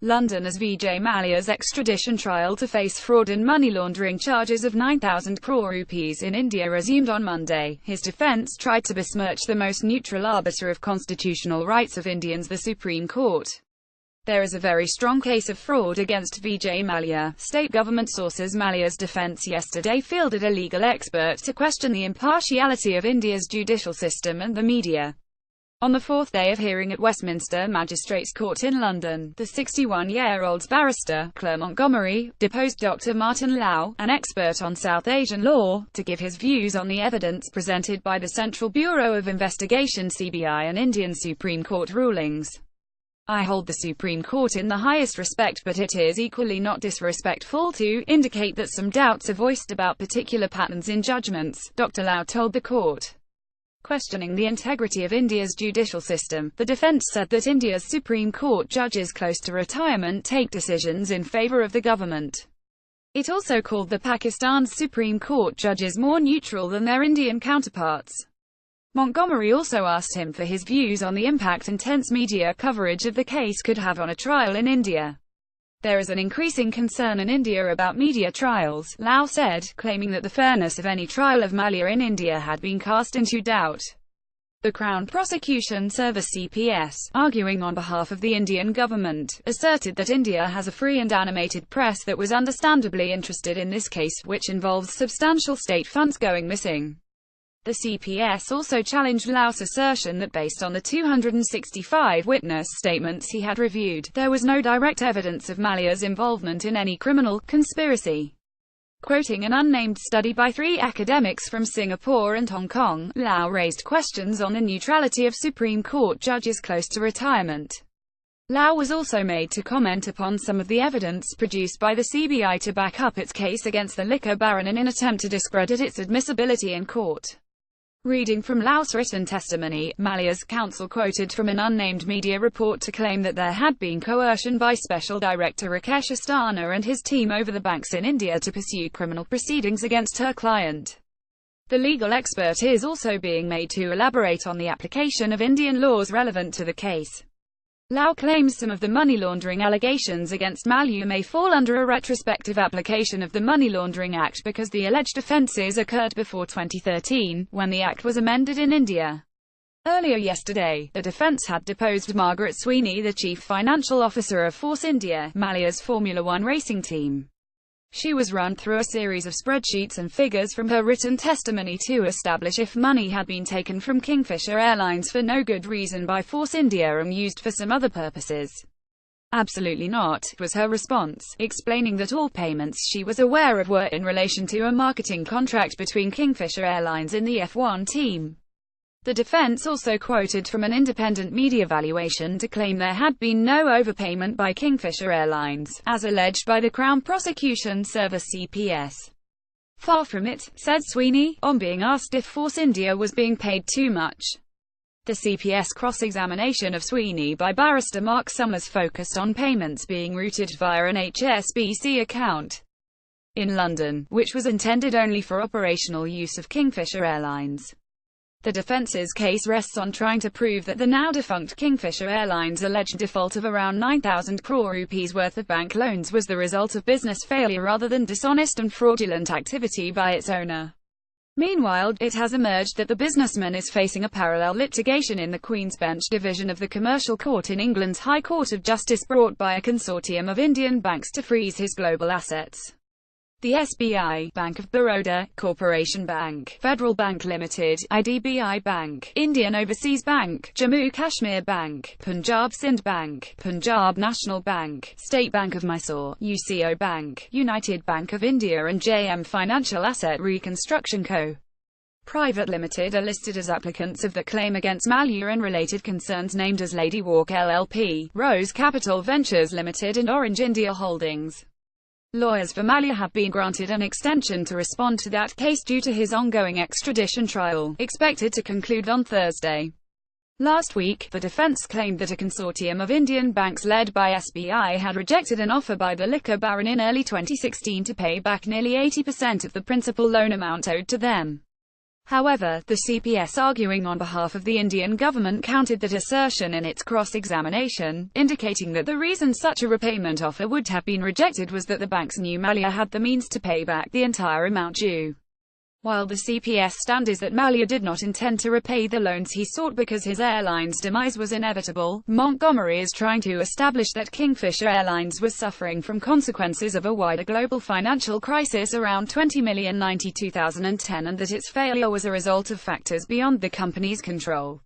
London as Vijay Mallya's extradition trial to face fraud and money laundering charges of 9,000 crore rupees in India resumed on Monday. His defence tried to besmirch the most neutral arbiter of constitutional rights of Indians, the Supreme Court. There is a very strong case of fraud against Vijay Mallya, state government sources. Mallya's defence yesterday fielded a legal expert to question the impartiality of India's judicial system and the media. On the fourth day of hearing at Westminster Magistrates Court in London, the 61-year-old barrister, Clare Montgomery, deposed Dr. Martin Lau, an expert on South Asian law, to give his views on the evidence presented by the Central Bureau of Investigation (CBI) and Indian Supreme Court rulings. I hold the Supreme Court in the highest respect, but it is equally not disrespectful to indicate that some doubts are voiced about particular patterns in judgments, Dr. Lau told the court. Questioning the integrity of India's judicial system, the defence said that India's Supreme Court judges close to retirement take decisions in favour of the government. It also called the Pakistan's Supreme Court judges more neutral than their Indian counterparts. Montgomery also asked him for his views on the impact intense media coverage of the case could have on a trial in India. There is an increasing concern in India about media trials, Lau said, claiming that the fairness of any trial of Mallya in India had been cast into doubt. The Crown Prosecution Service (CPS), arguing on behalf of the Indian government, asserted that India has a free and animated press that was understandably interested in this case, which involves substantial state funds going missing. The CPS also challenged Lau's assertion that based on the 265 witness statements he had reviewed, there was no direct evidence of Mallya's involvement in any criminal conspiracy. Quoting an unnamed study by 3 academics from Singapore and Hong Kong, Lau raised questions on the neutrality of Supreme Court judges close to retirement. Lau was also made to comment upon some of the evidence produced by the CBI to back up its case against the liquor baron in an attempt to discredit its admissibility in court. Reading from Lau's written testimony, Mallya's counsel quoted from an unnamed media report to claim that there had been coercion by Special Director Rakesh Asthana and his team over the banks in India to pursue criminal proceedings against her client. The legal expert is also being made to elaborate on the application of Indian laws relevant to the case. Lau claims some of the money laundering allegations against Mallya may fall under a retrospective application of the Money Laundering Act because the alleged offences occurred before 2013, when the Act was amended in India. Earlier yesterday, the defence had deposed Margaret Sweeney, the Chief Financial Officer of Force India, Mallya's Formula One racing team. She was run through a series of spreadsheets and figures from her written testimony to establish if money had been taken from Kingfisher Airlines for no good reason by Force India and used for some other purposes. Absolutely not, was her response, explaining that all payments she was aware of were in relation to a marketing contract between Kingfisher Airlines and the F1 team. The defense also quoted from an independent media valuation to claim there had been no overpayment by Kingfisher Airlines, as alleged by the Crown Prosecution Service (CPS). Far from it, said Sweeney, on being asked if Force India was being paid too much. The CPS cross-examination of Sweeney by barrister Mark Summers focused on payments being routed via an HSBC account in London, which was intended only for operational use of Kingfisher Airlines. The defence's case rests on trying to prove that the now-defunct Kingfisher Airlines' alleged default of around 9,000 crore rupees worth of bank loans was the result of business failure rather than dishonest and fraudulent activity by its owner. Meanwhile, it has emerged that the businessman is facing a parallel litigation in the Queen's Bench division of the Commercial Court in England's High Court of Justice, brought by a consortium of Indian banks to freeze his global assets. The SBI, Bank of Baroda, Corporation Bank, Federal Bank Limited, IDBI Bank, Indian Overseas Bank, Jammu Kashmir Bank, Punjab Sind Bank, Punjab National Bank, State Bank of Mysore, UCO Bank, United Bank of India and JM Financial Asset Reconstruction Co. Private Limited are listed as applicants of the claim against Mallya and related concerns named as Lady Walk LLP, Rose Capital Ventures Limited and Orange India Holdings. Lawyers for Mallya have been granted an extension to respond to that case due to his ongoing extradition trial, expected to conclude on Thursday. Last week, the defense claimed that a consortium of Indian banks led by SBI had rejected an offer by the liquor baron in early 2016 to pay back nearly 80% of the principal loan amount owed to them. However, the CPS, arguing on behalf of the Indian government, countered that assertion in its cross-examination, indicating that the reason such a repayment offer would have been rejected was that the banks knew Mallya had the means to pay back the entire amount due. While the CPS stand is that Mallya did not intend to repay the loans he sought because his airline's demise was inevitable, Montgomery is trying to establish that Kingfisher Airlines was suffering from consequences of a wider global financial crisis around 2010 and that its failure was a result of factors beyond the company's control.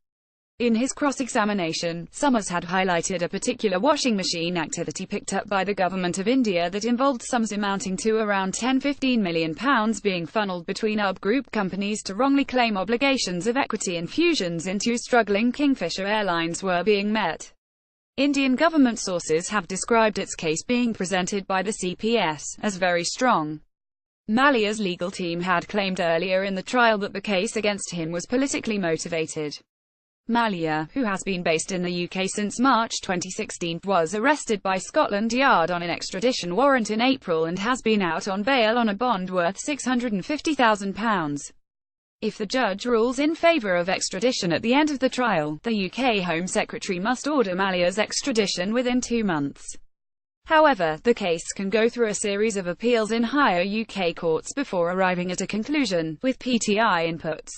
In his cross-examination, Summers had highlighted a particular washing machine activity picked up by the Government of India that involved sums amounting to around £10–15 million being funneled between UB Group companies to wrongly claim obligations of equity infusions into struggling Kingfisher Airlines were being met. Indian government sources have described its case being presented by the CPS as very strong. Mallya's legal team had claimed earlier in the trial that the case against him was politically motivated. Mallya, who has been based in the UK since March 2016, was arrested by Scotland Yard on an extradition warrant in April and has been out on bail on a bond worth £650,000. If the judge rules in favour of extradition at the end of the trial, the UK Home Secretary must order Mallya's extradition within 2 months. However, the case can go through a series of appeals in higher UK courts before arriving at a conclusion, with PTI inputs.